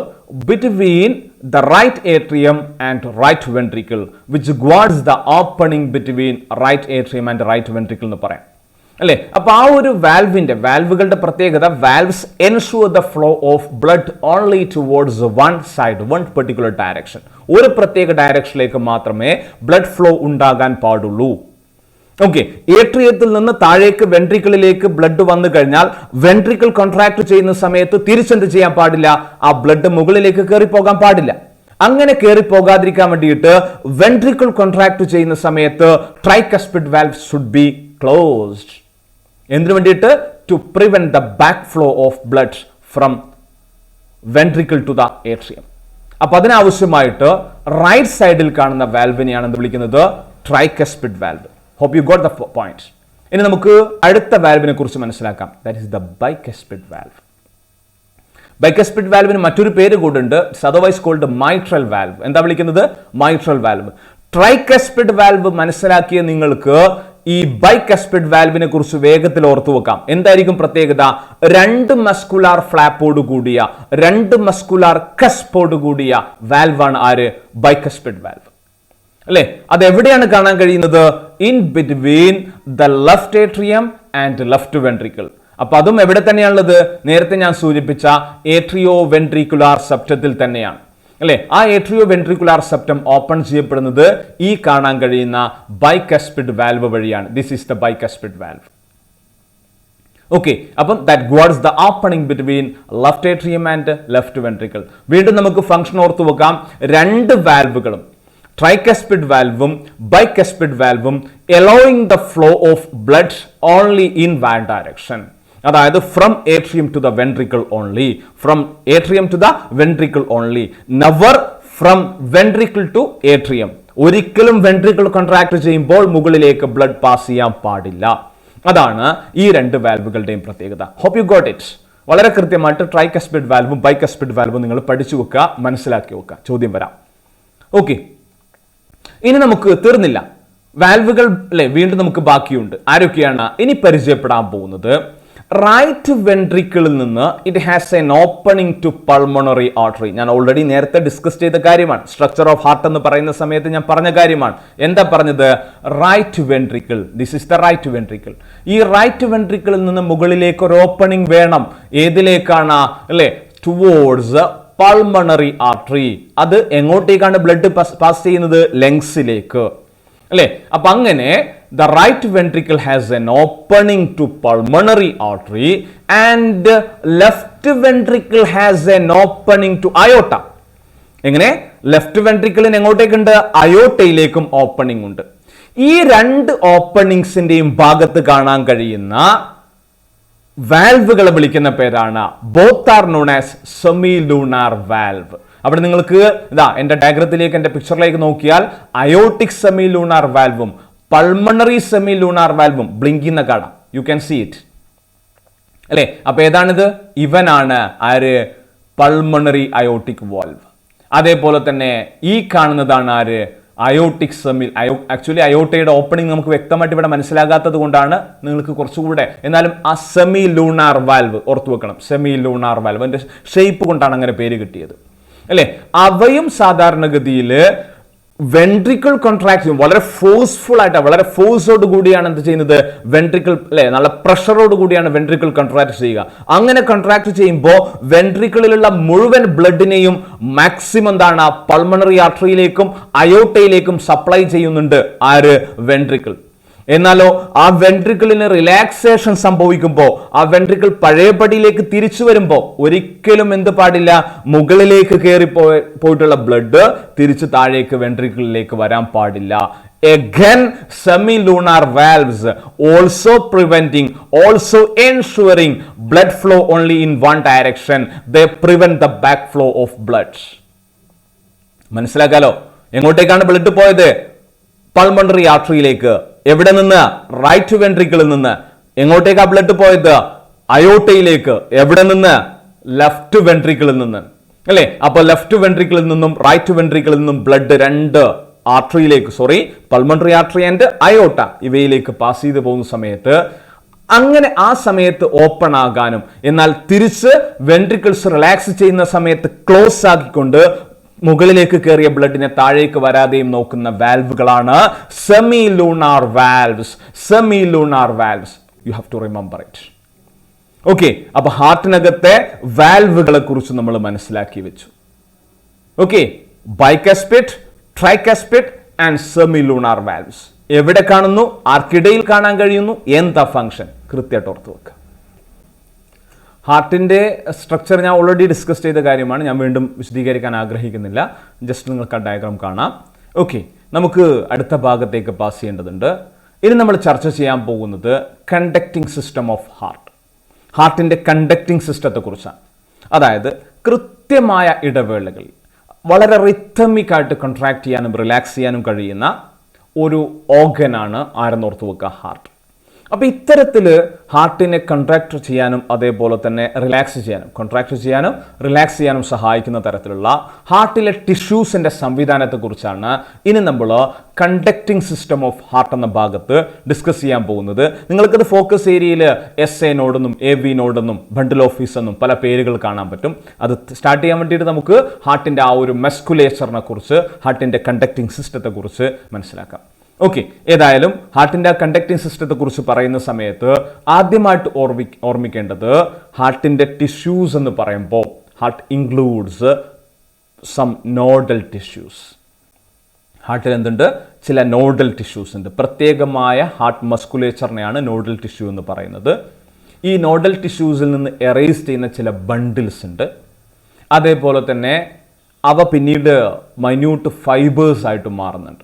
between the right atrium and right ventricle which guards the opening between right atrium and right ventricle എന്ന് പറയാം അല്ലേ? അപ്പൊ ആ ഒരു വാൽവുകളുടെ പ്രത്യേകത, valves ensure the flow of blood only towards one side, one particular direction. ഒരു പ്രത്യേക ഡയറക്ഷനിലേക്ക് മാത്രമേ ബ്ലഡ് ഫ്ലോ ഉണ്ടാകാൻ പാടുള്ളൂ. ഓക്കെ, ഏട്രിയത്തിൽ നിന്ന് താഴേക്ക് വെൻട്രിക്കിളിലേക്ക് ബ്ലഡ് വന്നു കഴിഞ്ഞാൽ വെൻട്രിക്കിൾ കോൺട്രാക്ട് ചെയ്യുന്ന സമയത്ത് തിരിച്ചെന്ത് ചെയ്യാൻ പാടില്ല? ആ ബ്ലഡ് മുകളിലേക്ക് കയറി പോകാൻ പാടില്ല. അങ്ങനെ കയറി പോകാതിരിക്കാൻ വേണ്ടിയിട്ട് വെൻട്രിക്കിൾ കോൺട്രാക്ട് ചെയ്യുന്ന സമയത്ത് tricuspid valve should be closed. എന്തിനു വേണ്ടിയിട്ട്? To prevent the back flow of blood from ventricle to the atrium. അപ്പൊ അതിനാവശ്യമായിട്ട് റൈറ്റ് സൈഡിൽ കാണുന്ന വാൽവിനെയാണ് എന്ത് വിളിക്കുന്നത്? Tricuspid valve. Hope you got the point. ഇനി നമുക്ക് അടുത്ത വാൽവിനെ കുറിച്ച് മനസ്സിലാക്കാം. That is the bicuspid valve. Bicuspid വാൽവിന് മറ്റൊരു പേര് കൂടുണ്ട്, അതർവൈസ് കോൾഡ് മൈട്രൽ വാൽവ്. എന്താ വിളിക്കുന്നത്? Mitral valve. ട്രൈകസ്പിഡ് വാൽവ് മനസ്സിലാക്കിയ നിങ്ങൾക്ക് ഈ ബൈകസ്പിഡ് വാൽവിനെ കുറിച്ച് വേഗത്തിൽ ഓർത്തു വെക്കാം. എന്തായിരിക്കും പ്രത്യേകത? 2 മസ്കുലാർ ഫ്ലാപ്പോട് കൂടിയ, 2 മസ്കുലാർ കസ്പോട് കൂടിയ വാൽവാണ് ആര്? ബൈകസ്പിഡ് വാൽവ് അല്ലേ? അത് എവിടെയാണ് കാണാൻ കഴിയുന്നത്? In between the left atrium and left ventricle. അപ്പൊ അതും എവിടെ തന്നെയാണുള്ളത്? നേരത്തെ ഞാൻ സൂചിപ്പിച്ച ഏട്രിയോ വെൻട്രിക്കുലാർ സെപ്റ്റത്തിൽ തന്നെയാണ് അല്ലേ? ആ ഏട്രിയോ വെൻട്രിക്കുലാർ സെപ്റ്റം ഓപ്പൺ ചെയ്യപ്പെടുന്നത് ഈ കാണാൻ കഴിയുന്ന ബൈകസ്പിഡ് വാൽവ് വഴിയാണ്. This is the bicuspid valve. Okay, അപ്പം that guards the opening between left atrium and left ventricle. വീണ്ടും നമുക്ക് ഫംഗ്ഷൻ ഓർത്തു വെക്കാം. 2 വാൽവുകളും, ട്രൈകസ്പിഡ് വാൽവും ബൈകസ്പിഡ് വാൽവും, allowing the flow of blood only in one direction. അതായത് from atrium to the ventricle only, from atrium to the ventricle only, never from ventricle to atrium. ഒരിക്കലും ventricle contract ചെയ്യുമ്പോൾ മുകളിലേക്ക് blood pass ചെയ്യാൻ പാടില്ല. അതാണ് ഈ 2 വാൽവുകളുടെയും പ്രത്യേകത. Hope you got it. വളരെ കൃത്യമായിട്ട് ട്രൈകസ്പിഡ് വാൽവും ബൈകസ്പിഡ് വാൽവും നിങ്ങൾ പഠിച്ചു വെക്കുക, മനസ്സിലാക്കി വെക്കുക. ചോദ്യം വരാം. ഓക്കെ, ഇനി നമുക്ക് തീർന്നില്ല, വാൽവുകൾ അല്ലെ, വീണ്ടും നമുക്ക് ബാക്കിയുണ്ട്. ആരൊക്കെയാണ് ഇനി പരിചയപ്പെടാൻ പോകുന്നത്? റൈറ്റ് വെൻട്രിക്കിളിൽ നിന്ന് it has an opening to pulmonary artery. ഞാൻ ഓൾറെഡി നേരത്തെ ഡിസ്കസ് ചെയ്ത കാര്യമാണ്. സ്ട്രക്ചർ ഓഫ് ഹാർട്ട് എന്ന് പറയുന്ന സമയത്ത് ഞാൻ പറഞ്ഞ കാര്യമാണ്. എന്താ പറഞ്ഞത്? Right ventricle. This is the right ventricle. ഈ റൈറ്റ് വെൻട്രിക്കിളിൽ നിന്ന് മുകളിലേക്ക് ഒരു ഓപ്പണിംഗ് വേണം. ഏതിലേക്കാണ് അല്ലെ? Towards pulmonary artery. അത് എങ്ങോട്ടേക്കാണ് ബ്ലഡ് പാസ് ചെയ്യുന്നത്? ലങ്സിലേക്ക് അല്ലെ? അപ്പൊ അങ്ങനെ the right ventricle has an opening to pulmonary artery and left ventricle has an opening to aorta. എങ്ങനെ? ലെഫ്റ്റ് വെൻട്രിക്കിളിന് എങ്ങോട്ടേക്കുണ്ട്? അയോട്ടയിലേക്കും ഓപ്പണിംഗ് ഉണ്ട്. ഈ 2 ഓപ്പണിംഗ്സിന്റെയും ഭാഗത്ത് കാണാൻ കഴിയുന്ന വാൽവുകളെ വിളിക്കുന്ന പേരാണ് both are known as semilunar valve. അവിടെ നിങ്ങൾക്ക് ഇതാ എന്റെ ഡയഗ്രത്തിലേക്ക്, എന്റെ പിക്ചറിലേക്ക് നോക്കിയാൽ അയോട്ടിക് സെമിലൂണാർ വാൽവും പൾമണറി സെമിലൂണാർ വാൽവും ബ്ലിങ്ക് ചെയ്യുന്ന കാണാം. യു ക്യാൻ സീ ഇറ്റ് അല്ലേ? അപ്പൊ ഏതാണിത്? ഇവനാണ് ആര്? Pulmonary aortic valve. അതേപോലെ തന്നെ ഈ കാണുന്നതാണ് ആര്? Aortic semi. ആക്ച്വലി അയോട്ടയുടെ ഓപ്പണിംഗ് നമുക്ക് വ്യക്തമായിട്ട് ഇവിടെ മനസ്സിലാകാത്തത് കൊണ്ടാണ് നിങ്ങൾക്ക് കുറച്ചുകൂടെ, എന്നാലും ആ സെമി ലൂണാർ വാൽവ് ഓർത്തു വെക്കണം. സെമി ലൂണാർ വാൽവ് അതിന്റെ ഷേപ്പ് കൊണ്ടാണ് അങ്ങനെ പേര് കിട്ടിയത് അല്ലെ? അവയും സാധാരണഗതിയിൽ വെൻട്രിക്കിൾ കോൺട്രാക്ട് ചെയ്യും, വളരെ ഫോഴ്സ്ഫുൾ ആയിട്ട്, വളരെ ഫോഴ്സോട് കൂടിയാണ് എന്ത് ചെയ്യുന്നത്, വെൻട്രിക്കിൾ അല്ലെ, നല്ല പ്രഷറോട് കൂടിയാണ് വെൻട്രിക്കിൾ കോൺട്രാക്ട് ചെയ്യുക. അങ്ങനെ കോൺട്രാക്ട് ചെയ്യുമ്പോൾ വെൻട്രിക്കിളിലുള്ള മുഴുവൻ ബ്ലഡിനെയും മാക്സിമം എന്താണ് പൾമണറി ആർട്ടറിയിലേക്കും അയോട്ടയിലേക്കും സപ്ലൈ ചെയ്യുന്നുണ്ട് ആര്, വെൻട്രിക്കിൾ. എന്നാലോ ആ വെൻട്രിക്കിളിന് റിലാക്സേഷൻ സംഭവിക്കുമ്പോൾ, ആ വെൻട്രിക്കിൾ പഴയപടിയിലേക്ക് തിരിച്ചു വരുമ്പോൾ ഒരിക്കലും എന്ത് പാടില്ല, മുകളിലേക്ക് കയറി പോയിട്ടുള്ള ബ്ലഡ് തിരിച്ചു താഴേക്ക് വെൻട്രിക്കിളിലേക്ക് വരാൻ പാടില്ല. Again, semilunar valves also preventing, also ensuring blood flow only in one direction. They prevent the backflow of blood. മനസ്സിലാക്കാലോ, എങ്ങോട്ടേക്കാണ് ബ്ലഡ് പോയത്, പൾമണറി ആർട്ടറിയിലേക്ക്. എവിടെ നിന്ന്, റൈറ്റ് വെൻട്രിക്കിളിൽ നിന്ന്. എങ്ങോട്ടേക്കാ ബ്ലഡ് പോയത്, അയോട്ടയിലേക്ക്. എവിടെ നിന്ന്, ലെഫ്റ്റ് വെൻട്രിക്കിളിൽ നിന്ന്, അല്ലെ. അപ്പൊ ലെഫ്റ്റ് വെൻട്രിക്കിളിൽ നിന്നും റൈറ്റ് വെൻട്രിക്കിളിൽ നിന്നും ബ്ലഡ് രണ്ട് ആർട്ടറിയിലേക്ക്, പൾമണറി ആർട്ടറി ആൻഡ് അയോട്ട, ഇവയിലേക്ക് പാസ് ചെയ്ത് പോകുന്ന സമയത്ത്, അങ്ങനെ ആ സമയത്ത് ഓപ്പൺ ആകാനും എന്നാൽ തിരിച്ച് വെൻട്രിക്കിൾസ് റിലാക്സ് ചെയ്യുന്ന സമയത്ത് ക്ലോസ് ആക്കിക്കൊണ്ട് മുകളിലേക്ക് കയറിയ ബ്ലഡിനെ താഴേക്ക് വരാതെയും നോക്കുന്ന വാൽവുകളാണ് semilunar valves. Semilunar valves, you have to remember it. Okay, അപ്പൊ ഹാർട്ടിനകത്തെ വാൽവുകളെ കുറിച്ച് നമ്മൾ മനസ്സിലാക്കി വെച്ചു. Okay, bicuspid, tricuspid and semilunar valves എവിടെ കാണുന്നു, ആർക്കിടയിൽ കാണാൻ കഴിയുന്നു. എന്താ ഫംഗ്ഷൻ, കൃത്യമായിട്ട് ഓർത്ത് വെക്കുക. ഹാർട്ടിൻ്റെ സ്ട്രക്ചർ ഞാൻ ഓൾറെഡി ഡിസ്കസ് ചെയ്ത കാര്യമാണ്, ഞാൻ വീണ്ടും വിശദീകരിക്കാൻ ആഗ്രഹിക്കുന്നില്ല. ജസ്റ്റ് നിങ്ങൾക്ക് ആ ഡയഗ്രാം കാണാം. ഓക്കെ, നമുക്ക് അടുത്ത ഭാഗത്തേക്ക് പാസ് ചെയ്യേണ്ടതുണ്ട്. ഇനി നമ്മൾ ചർച്ച ചെയ്യാൻ പോകുന്നത് കണ്ടക്റ്റിംഗ് സിസ്റ്റം ഓഫ് ഹാർട്ട്. ഹാർട്ടിൻ്റെ കണ്ടക്റ്റിംഗ് സിസ്റ്റത്തെക്കുറിച്ചാണ്. അതായത് കൃത്യമായ ഇടവേളകളിൽ വളരെ റിത്തമിക്കായിട്ട് കോൺട്രാക്ട് ചെയ്യാനും റിലാക്സ് ചെയ്യാനും കഴിയുന്ന ഒരു ഓർഗനാണ് ആരെന്നോർത്ത് വെക്കുക, ഹാർട്ട്. അപ്പോൾ ഇത്തരത്തിൽ ഹാർട്ടിനെ കൺട്രാക്ട് ചെയ്യാനും അതേപോലെ തന്നെ റിലാക്സ് ചെയ്യാനും, കോൺട്രാക്ട് ചെയ്യാനും റിലാക്സ് ചെയ്യാനും സഹായിക്കുന്ന തരത്തിലുള്ള ഹാർട്ടിലെ ടിഷ്യൂസിൻ്റെ സംവിധാനത്തെക്കുറിച്ചാണ് ഇനി നമ്മൾ കണ്ടക്റ്റിംഗ് സിസ്റ്റം ഓഫ് ഹാർട്ട് എന്ന ഭാഗത്ത് ഡിസ്കസ് ചെയ്യാൻ പോകുന്നത്. നിങ്ങൾക്കത് ഫോക്കസ് ഏരിയയിൽ SA നോഡെന്നും AV നോഡെന്നും ബണ്ടിൽ ഓഫീസ് എന്നും പല പേരുകൾ കാണാൻ പറ്റും. അത് സ്റ്റാർട്ട് ചെയ്യാൻ വേണ്ടിയിട്ട് നമുക്ക് ഹാർട്ടിൻ്റെ ആ ഒരു മസ്കുലേച്ചറിനെ കുറിച്ച്, ഹാർട്ടിൻ്റെ കണ്ടക്റ്റിംഗ് സിസ്റ്റത്തെക്കുറിച്ച് മനസ്സിലാക്കാം. ഓക്കെ, ഏതായാലും ഹാർട്ടിൻ്റെ ആ കണ്ടക്റ്റിംഗ് സിസ്റ്റത്തെ കുറിച്ച് പറയുന്ന സമയത്ത് ആദ്യമായിട്ട് ഓർമ്മിക്കേണ്ടത് ഹാർട്ടിൻ്റെ ടിഷ്യൂസ് എന്ന് പറയുമ്പോൾ heart includes some nodal tissues. ഹാർട്ടിൽ എന്തുണ്ട്, ചില നോഡൽ ടിഷ്യൂസ് ഉണ്ട്. പ്രത്യേകമായ ഹാർട്ട് മസ്കുലേച്ചറിനെയാണ് നോഡൽ ടിഷ്യൂ എന്ന് പറയുന്നത്. ഈ നോഡൽ ടിഷ്യൂസിൽ നിന്ന് എറേസ് ചെയ്യുന്ന ചില ബണ്ടിൽസ് ഉണ്ട്. അതേപോലെ തന്നെ അവ പിന്നീട് മൈന്യൂട്ട് ഫൈബേഴ്സ് ആയിട്ട് മാറുന്നുണ്ട്.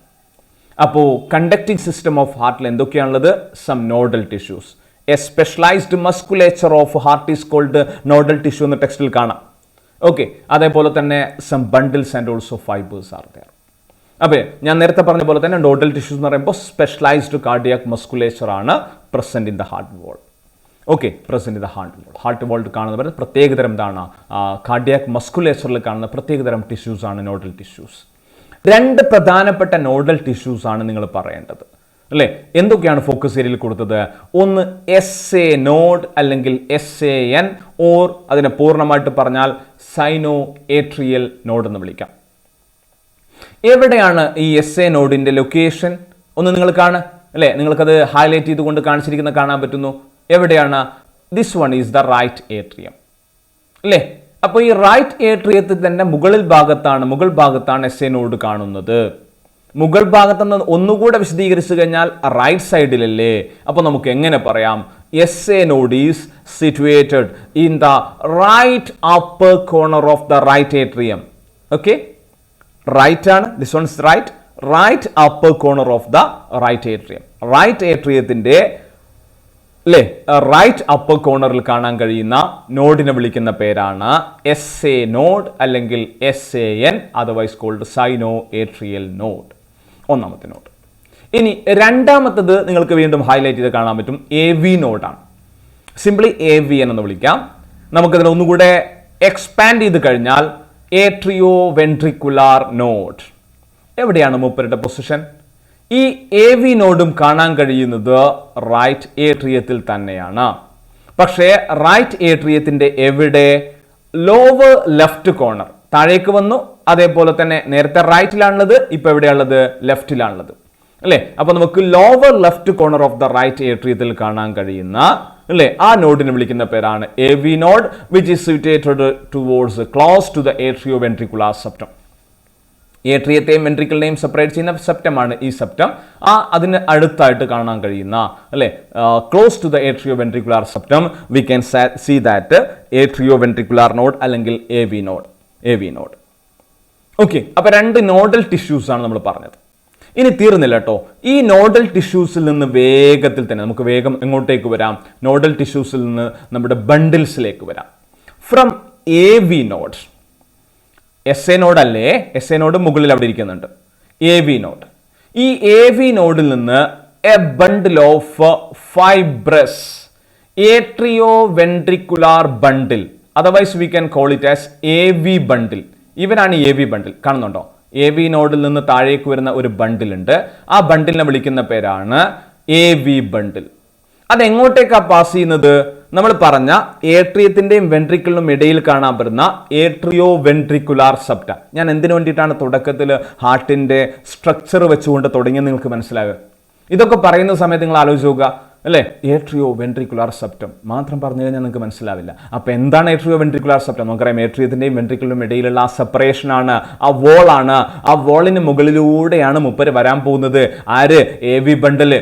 അപ്പോൾ കണ്ടക്റ്റിംഗ് സിസ്റ്റം ഓഫ് ഹാർട്ടിൽ എന്തൊക്കെയാണുള്ളത്, some nodal tissues. A specialised musculature of heart is called nodal tissue എന്ന് ടെക്സ്റ്റിൽ കാണാം. ഓക്കെ, അതേപോലെ തന്നെ some bundles and also fibres are there. അപ്പോൾ ഞാൻ നേരത്തെ പറഞ്ഞ പോലെ തന്നെ നോഡൽ ടിഷ്യൂസ് എന്ന് പറയുമ്പോൾ സ്പെഷ്യലൈസ്ഡ് കാർഡിയാക് മസ്കുലേച്ചർ ആണ് present in the heart wall. Okay, present in the heart wall. Heart wall കാണുന്ന പ്രത്യേകതരം എന്താണ്, കാർഡിയാക് മസ്കുലേച്ചറിൽ കാണുന്ന പ്രത്യേകതരം ടിഷ്യൂസ് ആണ് നോഡൽ ടിഷ്യൂസ്. രണ്ട് പ്രധാനപ്പെട്ട നോഡൽ ടിഷ്യൂസ് ആണ് നിങ്ങൾ പറയേണ്ടത്, അല്ലേ? എന്തൊക്കെയാണ് ഫോക്കസ് ഏരിയയിൽ കൊടുത്തത്? ഒന്ന് SA നോഡ് അല്ലെങ്കിൽ SAN, ഓർ അതിനെ പൂർണ്ണമായിട്ട് പറഞ്ഞാൽ സൈനോ ഏട്രിയൽ നോഡ് എന്ന് വിളിക്കാം. എവിടെയാണ് ഈ SA നോഡിന്റെ ലൊക്കേഷൻ ഒന്ന് നിങ്ങൾ കാണുക, അല്ലേ? നിങ്ങൾക്കത് ഹൈലൈറ്റ് ചെയ്തുകൊണ്ട് കാണിച്ചിരിക്കുന്ന കാണാൻ പറ്റുന്നു. എവിടെയാണ്? This one is the right atrium, അല്ലേ? അപ്പോൾ ഈ റൈറ്റ് ഏട്രിയത്തിൽ തന്നെ മുകൾ ഭാഗത്താണ് SA നോഡ് കാണുന്നത്. മുകൾ ഭാഗത്തുനിന്ന് ഒന്നുകൂടെ വിശദീകരിച്ചു കഴിഞ്ഞാൽ റൈറ്റ് സൈഡിലല്ലേ. അപ്പോൾ നമുക്ക് എങ്ങനെ പറയാം, SA node is situated in the right upper corner of the right atrium. Okay, right ആണ്, this one is right upper corner of the right atrium. Right ഏട്രിയത്തിന്റെ അല്ലേ റൈറ്റ് അപ്പർ കോർണറിൽ കാണാൻ കഴിയുന്ന നോഡിനെ വിളിക്കുന്ന പേരാണ് SA നോഡ് അല്ലെങ്കിൽ SAN, otherwise called sino atrial node. ഒന്നാമത്തെ നോഡ്. ഇനി രണ്ടാമത്തത് നിങ്ങൾക്ക് വീണ്ടും ഹൈലൈറ്റ് ചെയ്ത് കാണാൻ പറ്റും, AV നോഡാണ്. സിംപ്ലി AVN എന്ന് വിളിക്കാം. നമുക്കതിനെ ഒന്നുകൂടെ എക്സ്പാൻഡ് ചെയ്ത് കഴിഞ്ഞാൽ ഏട്രിയോ വെൻട്രിക്കുലാർ നോഡ്. എവിടെയാണ് മൂപ്പരുടെ പൊസിഷൻ? ഈ AV നോഡും കാണാൻ കഴിയുന്നത് റൈറ്റ് ഏട്രിയത്തിൽ തന്നെയാണ്. പക്ഷേ റൈറ്റ് ഏട്രിയത്തിന്റെ എവിടെ? ലോവർ ലെഫ്റ്റ് കോർണർ, താഴേക്ക് വന്നു, അതേപോലെ തന്നെ നേരത്തെ റൈറ്റിലാണുള്ളത്, ഇപ്പൊ എവിടെയാണുള്ളത്? ലെഫ്റ്റിലാണുള്ളത് അല്ലേ? അപ്പൊ നമുക്ക് lower left corner of the right ഏട്രിയത്തിൽ കാണാൻ കഴിയുന്ന അല്ലേ ആ നോഡിനെ വിളിക്കുന്ന പേരാണ് AV node, which is situated towards close to the atrio ventricular septum. ഏട്രിയത്തെയും വെൻട്രിക്കിളിനെയും സെപ്പറേറ്റ് ചെയ്യുന്ന സെപ്റ്റമാണ് ഈ സെപ്റ്റം. അതിന് അടുത്തായിട്ട് കാണാൻ കഴിയുന്ന അല്ലെ close to the atrio ventricular septum we can see that atrio ventricular node അല്ലെങ്കിൽ AV നോഡ്. ഓക്കെ, അപ്പൊ രണ്ട് നോഡൽ ടിഷ്യൂസ് ആണ് നമ്മൾ പറഞ്ഞത്. ഇനി തീർന്നില്ല കേട്ടോ. ഈ നോഡൽ ടിഷ്യൂസിൽ നിന്ന് വേഗത്തിൽ തന്നെ നമുക്ക് വേഗം എങ്ങോട്ടേക്ക് വരാം? നോഡൽ ടിഷ്യൂസിൽ നിന്ന് നമ്മുടെ ബണ്ടിൽസിലേക്ക് വരാം. From AV node, SA node അല്ലേ? SA നോഡ് മുകളിൽ അവിടെ ഇരിക്കുന്നുണ്ട്. AV നോഡ്, ഈ AV നോഡിൽ നിന്ന് a bundle of fibrous atrio ventricular bundle, otherwise we can call it as AV ബണ്ടിൽ. ഇവനാണ് AV ബണ്ടിൽ. കാണുന്നുണ്ടോ? AV നോഡിൽ നിന്ന് താഴേക്ക് വരുന്ന ഒരു ബണ്ടിൽ ഉണ്ട്. ആ ബണ്ടിലിനെ വിളിക്കുന്ന പേരാണ് AV ബണ്ടിൽ. അതെങ്ങോട്ടേക്കാണ് പാസ് ചെയ്യുന്നത്? നമ്മൾ പറഞ്ഞ ഏട്രിയത്തിന്റെയും വെൻട്രിക്കിളിനും ഇടയിൽ കാണാൻ പറ്റുന്ന ഏട്രിയോ വെൻട്രിക്കുലാർ സെപ്റ്റ. ഞാൻ എന്തിനു വേണ്ടിയിട്ടാണ് തുടക്കത്തിൽ ഹാർട്ടിന്റെ സ്ട്രക്ചർ വെച്ചുകൊണ്ട് തുടങ്ങിയത് നിങ്ങൾക്ക് മനസ്സിലാകുക. ഇതൊക്കെ പറയുന്ന സമയത്ത് നിങ്ങൾ ആലോചിച്ച് നോക്കുക അല്ലേ? ഏട്രിയോ വെൻട്രിക്കുലാർ സെപ്റ്റം മാത്രം പറഞ്ഞു കഴിഞ്ഞാൽ നിങ്ങൾക്ക് മനസ്സിലാവില്ല. അപ്പൊ എന്താണ് ഏട്രിയോ വെൻട്രിക്കുലാർ സെപ്റ്റം? നമുക്കറിയാം ഏട്രിയത്തിന്റെയും വെൻട്രിക്കിളിനും ഇടയിലുള്ള ആ സെപ്പറേഷൻ ആണ്, ആ വോളാണ്. ആ വോളിന് മുകളിലൂടെയാണ് മുപ്പര് വരാൻ പോകുന്നത്. ആര്? AV ബണ്ടില്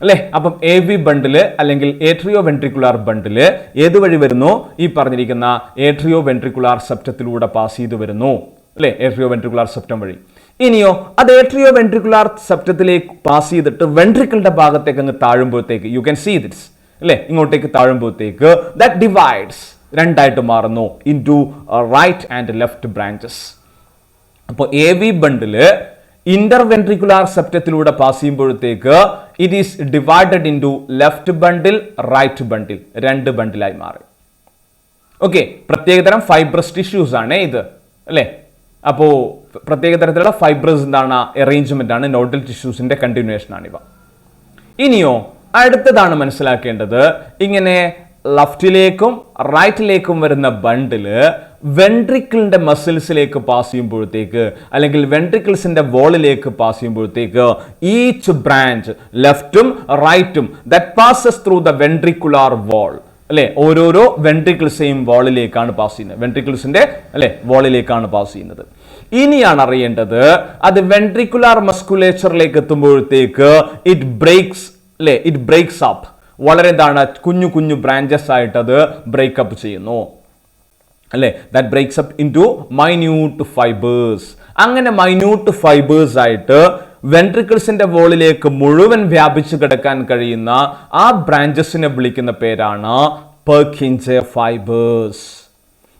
അല്ലേ? അപ്പം AV ബണ്ടില് അല്ലെങ്കിൽ ഏട്രിയോ വെൻട്രിക്കുലാർ ബണ്ടില് ഏതുവഴി വരുന്നു? ഈ പറഞ്ഞിരിക്കുന്ന ഏട്രിയോ വെൻട്രിക്കുലാർ സെപ്റ്റത്തിലൂടെ പാസ് ചെയ്തു വരുന്നു അല്ലേ? ഏട്രിയോ വെൻട്രിക്കുലാർ സെപ്റ്റം വഴി. ഇനിയോ അത് ഏട്രിയോ വെൻട്രിക്കുലാർ സെപ്റ്റത്തിലേക്ക് പാസ് ചെയ്തിട്ട് വെൻട്രിക്കിളിന്റെ ഭാഗത്തേക്ക് അങ്ങ് താഴുമ്പോഴത്തേക്ക് യു ക്യാൻ സീ ദിസ് അല്ലേ? ഇങ്ങോട്ടേക്ക് താഴുമ്പോഴത്തേക്ക് ദാറ്റ് ഡിവൈഡ്സ്, രണ്ടായിട്ട് മാറുന്നു into right and left branches. അപ്പോൾ AV ബണ്ടില് ഇന്റർവെൻട്രിക്കുലാർ സെപ്റ്റത്തിലൂടെ പാസ് ചെയ്യുമ്പോഴത്തേക്ക് it is divided into left bundle, right bundle, രണ്ട് ബണ്ടിലായി മാറി. ഓക്കെ, പ്രത്യേകതരം ഫൈബ്രസ് ടിഷ്യൂസ് ആണ് ഇത് അല്ലേ? അപ്പോൾ പ്രത്യേക തരത്തിലുള്ള ഫൈബ്രസ് എന്താണ്? അറേഞ്ച്മെന്റ് ആണ്. നോഡൽ ടിഷ്യൂസിന്റെ കണ്ടിന്യൂവേഷൻ ആണ് ഇവ. ഇനിയോ അടുത്തതാണ് മനസ്സിലാക്കേണ്ടത്, ഇങ്ങനെ ലെഫ്റ്റിലേക്കും റൈറ്റിലേക്കും വരുന്ന ബണ്ടില് വെൻട്രിക്കിളിന്റെ മസിൽസിലേക്ക് പാസ് ചെയ്യുമ്പോഴത്തേക്ക് അല്ലെങ്കിൽ വെൻട്രിക്കിൾസിന്റെ വോളിലേക്ക് പാസ് ചെയ്യുമ്പോഴത്തേക്ക് ഈച്ച് ബ്രാഞ്ച് ലെഫ്റ്റും റൈറ്റും that passes through the ventricular wall അല്ലെ, ഓരോരോ വെൻട്രിക്കിൾസെയും വോളിലേക്കാണ് പാസ് ചെയ്യുന്നത്. വെൻട്രിക്കിൾസിന്റെ അല്ലെ വോളിലേക്കാണ് പാസ് ചെയ്യുന്നത്. ഇനിയാണ് അറിയേണ്ടത്, അത് വെൻട്രിക്കുലാർ മസ്കുലേച്ചറിലേക്ക് എത്തുമ്പോഴത്തേക്ക് ഇറ്റ് ബ്രേക്സ് അപ്പ്. വളരെ എന്താണ്? കുഞ്ഞു കുഞ്ഞു ബ്രാഞ്ചസ് ആയിട്ട് അത് ബ്രേക്കപ്പ് ചെയ്യുന്നു അല്ലെ? That breaks up into minute fibres. അങ്ങനെ മൈന്യൂട്ട് ഫൈബേഴ്സ് ആയിട്ട് വെൻട്രിക്കിൾസിന്റെ വോളിലേക്ക് മുഴുവൻ വ്യാപിച്ചു കിടക്കാൻ കഴിയുന്ന ആ ബ്രാഞ്ചസിനെ വിളിക്കുന്ന പേരാണ് പെർക്കിൻജെ ഫൈബേഴ്സ്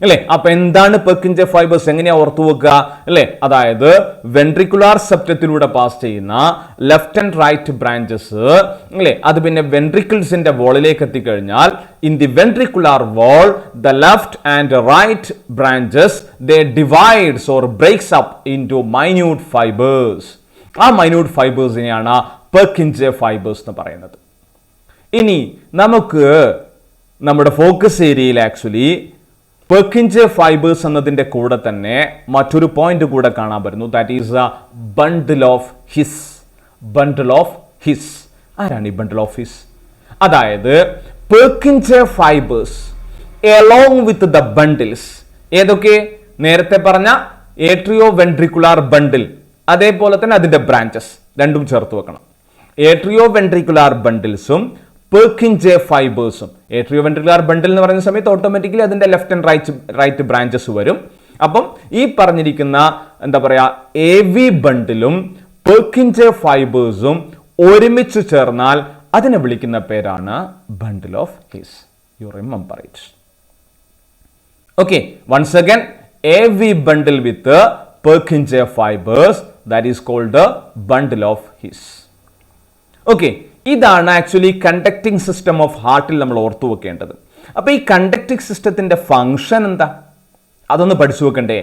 അല്ലെ? അപ്പൊ എന്താണ് പെർക്കിൻജെ ഫൈബേഴ്സ്? എങ്ങനെയാ ഓർത്തു വെക്കുക അല്ലെ? അതായത് വെൻട്രിക്കുലാർ സെപ്റ്റത്തിലൂടെ പാസ് ചെയ്യുന്ന ലെഫ്റ്റ് ആൻഡ് റൈറ്റ് ബ്രാഞ്ചസ് അല്ലെ, അത് പിന്നെ വെൻട്രിക്കിൾസിന്റെ വോളിലേക്ക് എത്തിക്കഴിഞ്ഞാൽ in the ventricular wall the left and right branches they divides or breaks up into minute fibres. ആ മൈന്യൂട്ട് ഫൈബേഴ്സിനെയാണ് പെർക്കിൻജെ ഫൈബേഴ്സ് എന്ന് പറയുന്നത്. ഇനി നമുക്ക് നമ്മുടെ ഫോക്കസ് ഏരിയയിൽ ആക്ച്വലി പെർക്കിൻജെ ഫൈബേഴ്സ് എന്നതിന്റെ കൂടെ തന്നെ മറ്റൊരു പോയിന്റ് കൂടെ കാണാൻ പറ്റുന്നു. That is a bundle of his. Bundle of his. ആരാണ് ഈ ബണ്ടിൽ ഓഫ് ഹിസ്? അതായത് പെർക്കിൻജെ fibres along with the bundles. ഏതൊക്കെ? നേരത്തെ പറഞ്ഞ ഏട്രിയോ വെൻട്രിക്കുലാർ ബണ്ടിൽ, അതേപോലെ തന്നെ അതിന്റെ ബ്രാഞ്ചസ് രണ്ടും ചേർത്ത് വെക്കണം. ഏട്രിയോ വെൻട്രിക്കുലാർ ബണ്ടിൽസും പെർക്കിൻജെ ഫൈബേഴ്സും. ഏട്രിയോ വെൻട്രിക്കുലാർ ബണ്ടിൽ എന്ന് പറയുന്ന സമയത്ത് ഓട്ടോമാറ്റിക്കലി അതിന്റെ ലെഫ്റ്റ് ആൻഡ് റൈറ്റ് ബ്രാഞ്ചസ് വരും. അപ്പം ഈ പറഞ്ഞിരിക്കുന്ന എന്താ പറയാ AV ബണ്ടിലും പെർക്കിൻജെ ഫൈബേഴ്സും ഒരുമിച്ച് ചേർന്നാൽ അതിനെ വിളിക്കുന്ന പേരാണ് bundle of His. You remember it. Okay, once again AV bundle with the Purkinje fibers, that is called the bundle of His. Okay, ഇതാണ് ആക്ച്വലി കണ്ടക്ടിങ് സിസ്റ്റം ഓഫ് ഹാർട്ടിൽ നമ്മൾ ഓർത്തു വെക്കേണ്ടത്. അപ്പൊ ഈ കണ്ടക്ടിങ് സിസ്റ്റത്തിന്റെ ഫംഗ്ഷൻ എന്താ? അതൊന്ന് പഠിച്ചു വെക്കണ്ടേ?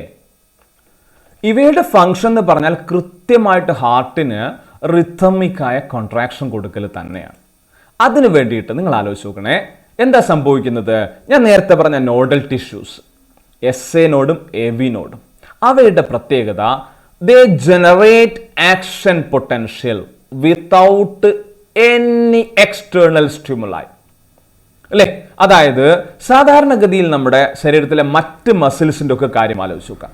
ഇവയുടെ ഫംഗ്ഷൻ എന്ന് പറഞ്ഞാൽ കൃത്യമായിട്ട് ഹാർട്ടിന് റിഥമിക്കായ കോൺട്രാക്ഷൻ കൊടുക്കൽ തന്നെയാണ്. അതിനു വേണ്ടിയിട്ട് നിങ്ങൾ ആലോചിച്ച് നോക്കണേ, എന്താ സംഭവിക്കുന്നത്? ഞാൻ നേരത്തെ പറഞ്ഞ നോഡൽ ടിഷ്യൂസ് SA നോഡും AV നോഡും അവയുടെ പ്രത്യേകത they generate action potential without any external stimuli. അല്ലേ? അതായത് സാധാരണഗതിയിൽ നമ്മുടെ ശരീരത്തിലെ മറ്റ് മസിൽസിൻ്റെ ഒക്കെ കാര്യം ആലോചിച്ച് നോക്കാം.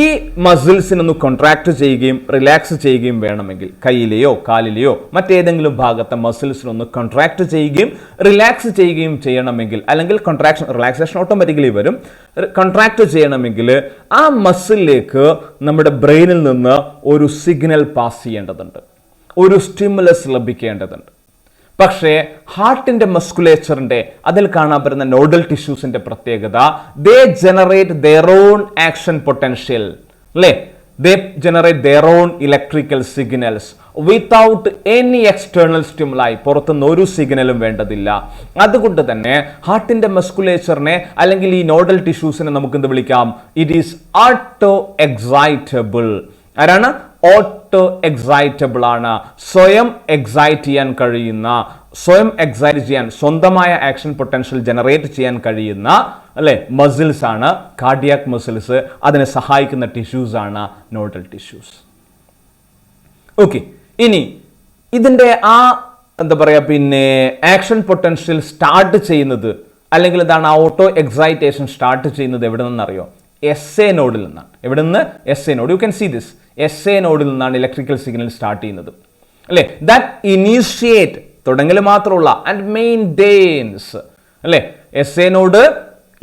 ഈ മസിൽസിനൊന്ന് കോൺട്രാക്ട് ചെയ്യുകയും റിലാക്സ് ചെയ്യുകയും വേണമെങ്കിൽ, കയ്യിലെയോ കാലിലെയോ മറ്റേതെങ്കിലും ഭാഗത്തെ മസിൽസിനൊന്ന് കോൺട്രാക്ട് ചെയ്യുകയും റിലാക്സ് ചെയ്യുകയും ചെയ്യണമെങ്കിൽ, അല്ലെങ്കിൽ റിലാക്സേഷൻ ഓട്ടോമാറ്റിക്കലി വരും. കോൺട്രാക്ട് ചെയ്യണമെങ്കിൽ ആ മസിലിലേക്ക് നമ്മുടെ ബ്രെയിനിൽ നിന്ന് ഒരു സിഗ്നൽ പാസ് ചെയ്യേണ്ടതുണ്ട്, ഒരു സ്റ്റിമുലസ് ലഭിക്കേണ്ടതുണ്ട്. പക്ഷേ ഹാർട്ടിന്റെ മസ്കുലേച്ചറിന്റെ അതിൽ കാണാൻ പറ്റുന്ന നോഡൽ ടിഷ്യൂസിന്റെ പ്രത്യേകത they generate their own action potential. അല്ലേ? They generate their own electrical signals without any external stimuli. പുറത്തുനിന്ന് ഒരു സിഗ്നലും വേണ്ടതില്ല. അതുകൊണ്ട് തന്നെ ഹാർട്ടിന്റെ മസ്കുലേച്ചറിനെ അല്ലെങ്കിൽ ഈ നോഡൽ ടിഷ്യൂസിനെ നമുക്ക് എന്ത് വിളിക്കാം? It is auto excitable. ആരാണ്? ഓട്ടോ എക്സൈറ്റബിൾ ആണ്. സ്വയം എക്സൈറ്റ് ചെയ്യാൻ കഴിയുന്ന, സ്വയം എക്സൈറ്റ് ചെയ്യാൻ, സ്വന്തമായ ആക്ഷൻ പൊട്ടൻഷ്യൽ ജനറേറ്റ് ചെയ്യാൻ കഴിയുന്ന അല്ലെ മസിൽസ് ആണ് കാർഡിയാക് മസിൽസ്. അതിനെ സഹായിക്കുന്ന ടിഷ്യൂസ് ആണ് നോഡൽ ടിഷ്യൂസ്. ഓക്കെ, ഇനി ഇതിന്റെ എന്താ പറയാ, പിന്നെ ആക്ഷൻ പൊട്ടൻഷ്യൽ സ്റ്റാർട്ട് ചെയ്യുന്നത്, അല്ലെങ്കിൽ എന്താണ് ആ ഓട്ടോ എക്സൈറ്റേഷൻ സ്റ്റാർട്ട് ചെയ്യുന്നത് എവിടെ നിന്നറിയോ? SA നോഡിൽ നിന്നാണ്. എവിടെ നിന്ന്? SA node. You can see this. SA നോഡിൽ നിന്നാണ് ഇലക്ട്രിക്കൽ സിഗ്നൽ സ്റ്റാർട്ട് ചെയ്യുന്നത്. അല്ലേ? ദാറ്റ് ഇനീഷ്യേറ്റ്, തുടങ്ങൽ മാത്രമുള്ള, ആൻഡ് മെയിൻറ്റെയിൻസ്. അല്ലേ? SA നോഡ്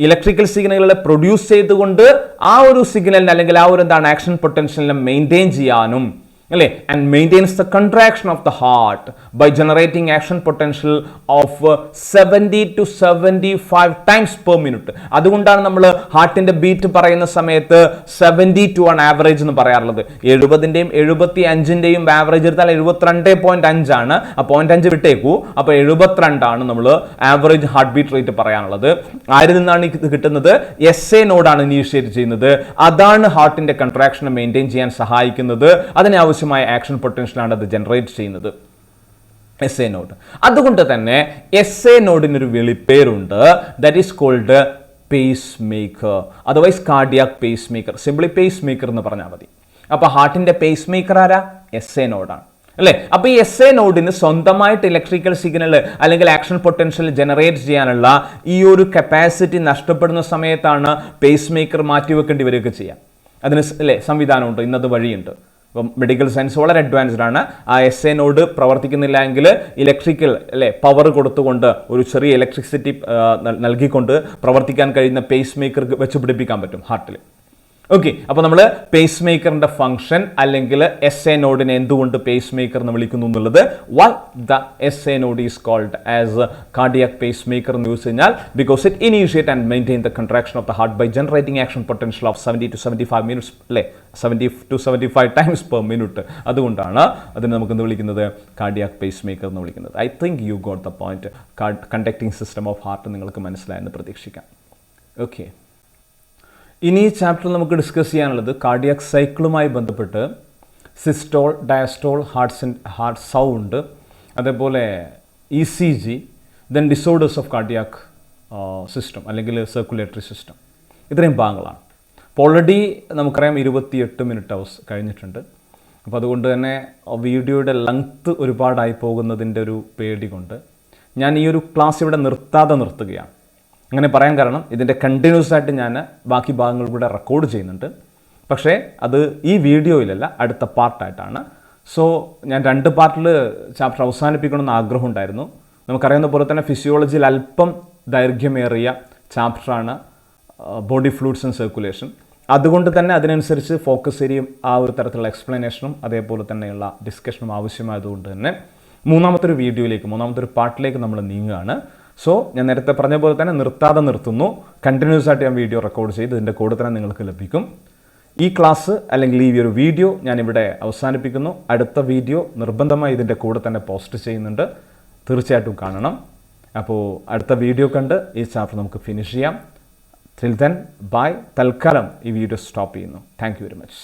ഇലക്ട്രിക്കൽ സിഗ്നലുകളെ പ്രൊഡ്യൂസ് ചെയ്തുകൊണ്ട് ആ ഒരു സിഗ്നലിനെ അല്ലെങ്കിൽ ആ ഒരു എന്താണ് ആക്ഷൻ പൊട്ടൻഷ്യലിനെ മെയിൻറ്റെയിൻ ചെയ്യാനും, അല്ലേ, and maintains the contraction of the heart by generating action potential of 70 to 75 times per minute. അതുകൊണ്ടാണ് നമ്മൾ ഹാർട്ടിന്റെ ബീറ്റ് പറയുന്ന സമയത്ത് 72 ആണ് ആവറേജ് എന്ന് പറയാറുള്ളത്. 70ന്റെയും 75ന്റെയും ആവറേജ് എടുത്താൽ 72.5 ആണ്. ആ 0.5 വിട്ടേക്കൂ. അപ്പോൾ 72 ആണ് നമ്മൾ ആവറേജ് ഹാർട്ട് ബീറ്റ് റേറ്റ് പറയാനുള്ളത്. ആരിൽ നിന്നാണ് ഇത് കിട്ടുന്നത്? SA നോഡാണ് ഇനീഷ്യേറ്റ് ചെയ്യുന്നത്. അതാണ് ഹാർട്ടിന്റെ കൺട്രാക്ഷനെ മെയിൻറ്റെയിൻ ചെയ്യാൻ സഹായിക്കുന്നത്. അതിനെ ആവശ്യമായ ആക്ഷൻ പൊട്ടൻഷ്യലാണ് അത് ജനറേറ്റ് ചെയ്യുന്നത്, SA നോഡ്. അതുകൊണ്ട് തന്നെ SA നോഡിനൊരു വിളിപ്പേരുണ്ട്. That is called pacemaker, otherwise cardiac pacemaker. Simply pacemaker എന്ന് പറഞ്ഞാൽ മതി. അപ്പൊ ഹാർട്ടിന്റെ പേസ് മേക്കർ ആരാ? SA നോഡാണ്. അല്ലേ? അപ്പൊ ഈ SA നോഡിന് സ്വന്തമായിട്ട് ഇലക്ട്രിക്കൽ സിഗ്നൽ അല്ലെങ്കിൽ ആക്ഷൻ പൊട്ടൻഷ്യൽ ജനറേറ്റ് ചെയ്യാനുള്ള ഈ ഒരു കപ്പാസിറ്റി നഷ്ടപ്പെടുന്ന സമയത്താണ് പേസ് മേക്കർ മാറ്റിവെക്കേണ്ടി വരികയൊക്കെ ചെയ്യാം. അതിന് അല്ലേ സംവിധാനമുണ്ട്, ഇന്നത് വഴിയുണ്ട്. ഇപ്പം മെഡിക്കൽ സയൻസ് വളരെ അഡ്വാൻസ്ഡ് ആണ്. ആ SA നോഡ് പ്രവർത്തിക്കുന്നില്ല എങ്കിൽ ഇലക്ട്രിക്കൽ അല്ലേ പവർ കൊടുത്തുകൊണ്ട് ഒരു ചെറിയ ഇലക്ട്രിസിറ്റി നൽകിക്കൊണ്ട് പ്രവർത്തിക്കാൻ കഴിയുന്ന പേസ് മേക്കർ വെച്ച് പിടിപ്പിക്കാൻ പറ്റും ഹാർട്ടിൽ. ഓക്കെ, അപ്പോൾ നമ്മൾ പേസ് മേക്കറിന്റെ ഫംഗ്ഷൻ അല്ലെങ്കിൽ SA നോഡിനെ എന്തുകൊണ്ട് പേസ് മേക്കർ എന്ന് വിളിക്കുന്നു എന്നുള്ളത്, why the SA node is called as cardiac pacemaker എന്ന് യൂസ് കഴിഞ്ഞാൽ because it initiate and maintain the contraction of the heart by generating action potential of 70 to 75 minutes, അല്ലേ, 70 to 75 times per minute. അതുകൊണ്ടാണ് അതിന് നമുക്ക് എന്ത് വിളിക്കുന്നത്? Cardiac pacemaker എന്ന് വിളിക്കുന്നത്. I think you got the point. Conducting system of heart നിങ്ങൾക്ക് മനസ്സിലായെന്ന് പ്രതീക്ഷിക്കാം. ഓക്കെ, ഇനി ഈ ചാപ്റ്ററിൽ നമുക്ക് ഡിസ്കസ് ചെയ്യാനുള്ളത് കാർഡിയാക് സൈക്കിളുമായി ബന്ധപ്പെട്ട് സിസ്റ്റോൾ, ഡയസ്റ്റോൾ, ഹാർട്ട് സൗണ്ട്, അതേപോലെ ECG, then disorders of cardiac system അല്ലെങ്കിൽ സർക്കുലേറ്ററി സിസ്റ്റം. ഇത്രയും ഭാഗങ്ങളാണ്. അപ്പോൾ ഓൾറെഡി നമുക്കറിയാം 28 മിനിറ്റ് കഴിഞ്ഞിട്ടുണ്ട്. അപ്പോൾ അതുകൊണ്ട് തന്നെ വീഡിയോയുടെ ലെങ്ത്ത് ഒരുപാടായി പോകുന്നതിൻ്റെ ഒരു പേടി കൊണ്ട് ഞാൻ ഈ ഒരു ക്ലാസ് ഇവിടെ നിർത്തുകയാണ്. അങ്ങനെ പറയാൻ കാരണം ഇതിൻ്റെ കണ്ടിന്യൂസ് ആയിട്ട് ഞാൻ ബാക്കി ഭാഗങ്ങൾ കൂടെ റെക്കോർഡ് ചെയ്യുന്നുണ്ട്. പക്ഷേ അത് ഈ വീഡിയോയിലല്ല, അടുത്ത പാർട്ടായിട്ടാണ്. സോ ഞാൻ 2 പാർട്ടിൽ ചാപ്റ്റർ അവസാനിപ്പിക്കണമെന്ന് ആഗ്രഹം ഉണ്ടായിരുന്നു. നമുക്കറിയുന്ന പോലെ തന്നെ ഫിസിയോളജിയിൽ അല്പം ദൈർഘ്യമേറിയ ചാപ്റ്ററാണ് ബോഡി ഫ്ലൂയിഡ്സ് ആൻഡ് സർക്കുലേഷൻ. അതുകൊണ്ട് തന്നെ അതിനനുസരിച്ച് ഫോക്കസ് ഏരിയയും ആ ഒരു തരത്തിലുള്ള എക്സ്പ്ലനേഷനും അതേപോലെ തന്നെയുള്ള ഡിസ്കഷനും ആവശ്യമായതുകൊണ്ട് തന്നെ മൂന്നാമത്തെ ഒരു പാർട്ടിലേക്ക് നമ്മൾ നീങ്ങുകയാണ്. സോ ഞാൻ നേരത്തെ പറഞ്ഞ പോലെ തന്നെ നിർത്തുന്നു. കണ്ടിന്യൂസ് ആയിട്ട് ഞാൻ വീഡിയോ റെക്കോർഡ് ചെയ്ത് ഇതിൻ്റെ കൂടെ തന്നെ നിങ്ങൾക്ക് ലഭിക്കും. ഈ ക്ലാസ് അല്ലെങ്കിൽ ഈ ഒരു വീഡിയോ ഞാനിവിടെ അവസാനിപ്പിക്കുന്നു. അടുത്ത വീഡിയോ നിർബന്ധമായി ഇതിൻ്റെ കൂടെ തന്നെ പോസ്റ്റ് ചെയ്യുന്നുണ്ട്, തീർച്ചയായിട്ടും കാണണം. അപ്പോൾ അടുത്ത വീഡിയോ കണ്ട് ഈ ചാപ്റ്റർ നമുക്ക് ഫിനിഷ് ചെയ്യാം. Till then bye. തൽക്കാലം ഈ വീഡിയോ സ്റ്റോപ്പ് ചെയ്യുന്നു. Thank you very much.